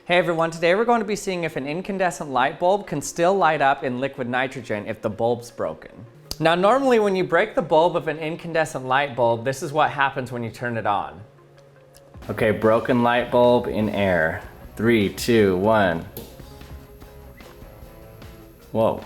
Hey everyone, today we're going to be seeing if an incandescent light bulb can still light up in liquid nitrogen if the bulb's broken. Now normally when you break the bulb of an incandescent light bulb, this is what happens when you turn it on. Okay, broken light bulb in air. 3, 2, 1. Whoa,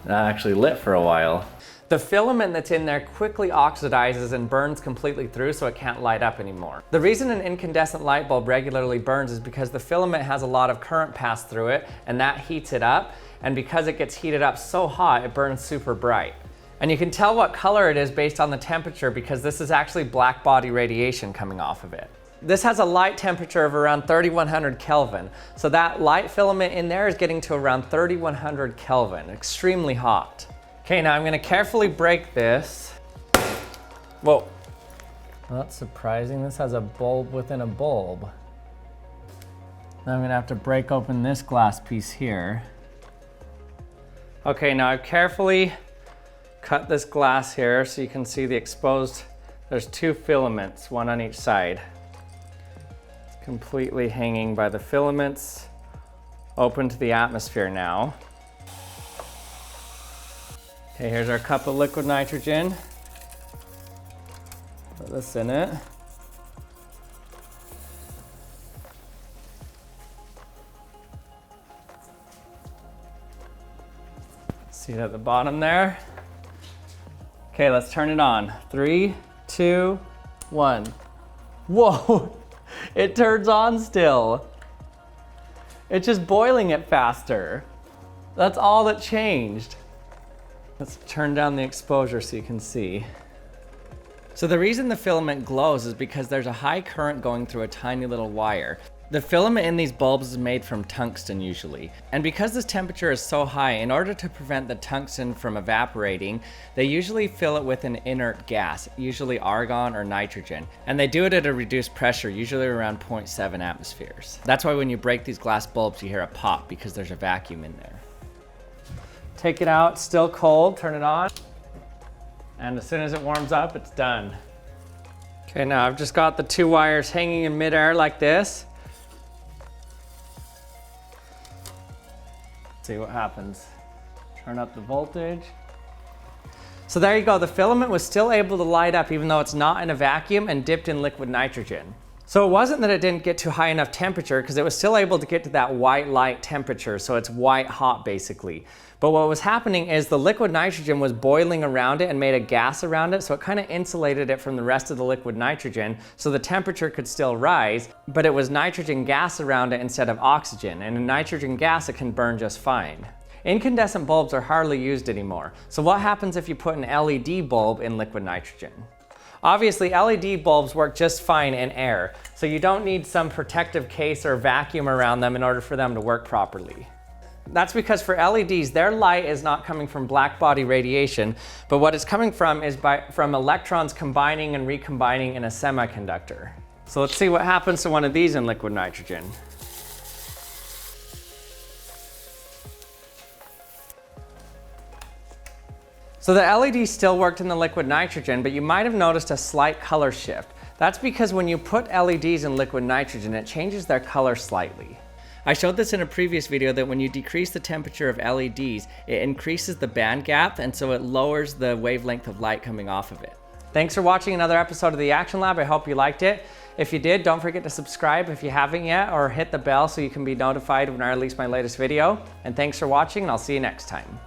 that actually lit for a while. The filament that's in there quickly oxidizes and burns completely through, so it can't light up anymore. The reason an incandescent light bulb regularly burns is because the filament has a lot of current pass through it, and that heats it up, and because it gets heated up so hot, it burns super bright. And you can tell what color it is based on the temperature because this is actually black body radiation coming off of it. This has a light temperature of around 3100 Kelvin, so that light filament in there is getting to around 3100 Kelvin, extremely hot. Okay, now I'm gonna carefully break this. Whoa. Well, that's surprising. This has a bulb within a bulb. Now I'm gonna have to break open this glass piece here. Okay, now I've carefully cut this glass here so you can see the exposed, there's 2 filaments, one on each side. It's completely hanging by the filaments, open to the atmosphere now. Okay, here's our cup of liquid nitrogen. Put this in it. See it at the bottom there? Okay, let's turn it on. 3, 2, 1. Whoa, it turns on still. It's just boiling it faster. That's all that changed. Let's turn down the exposure so you can see. So the reason the filament glows is because there's a high current going through a tiny little wire. The filament in these bulbs is made from tungsten usually. And because this temperature is so high, in order to prevent the tungsten from evaporating, they usually fill it with an inert gas, usually argon or nitrogen. And they do it at a reduced pressure, usually around 0.7 atmospheres. That's why when you break these glass bulbs, you hear a pop because there's a vacuum in there. Take it out, still cold, turn it on. And as soon as it warms up, it's done. Okay, now I've just got the 2 wires hanging in midair like this. See what happens. Turn up the voltage. So there you go, the filament was still able to light up even though it's not in a vacuum and dipped in liquid nitrogen. So it wasn't that it didn't get to high enough temperature because it was still able to get to that white light temperature, so it's white hot basically. But what was happening is the liquid nitrogen was boiling around it and made a gas around it, so it kind of insulated it from the rest of the liquid nitrogen, so the temperature could still rise, but it was nitrogen gas around it instead of oxygen, and in nitrogen gas it can burn just fine. Incandescent bulbs are hardly used anymore, so what happens if you put an LED bulb in liquid nitrogen? Obviously, LED bulbs work just fine in air, so you don't need some protective case or vacuum around them in order for them to work properly. That's because for LEDs, their light is not coming from black body radiation, but what it's coming from is from electrons combining and recombining in a semiconductor. So let's see what happens to one of these in liquid nitrogen. So the LED still worked in the liquid nitrogen, but you might have noticed a slight color shift. That's because when you put LEDs in liquid nitrogen, it changes their color slightly. I showed this in a previous video that when you decrease the temperature of LEDs, it increases the band gap, and so it lowers the wavelength of light coming off of it. Thanks for watching another episode of the Action Lab. I hope you liked it. If you did, don't forget to subscribe if you haven't yet, or hit the bell so you can be notified when I release my latest video. And thanks for watching, and I'll see you next time.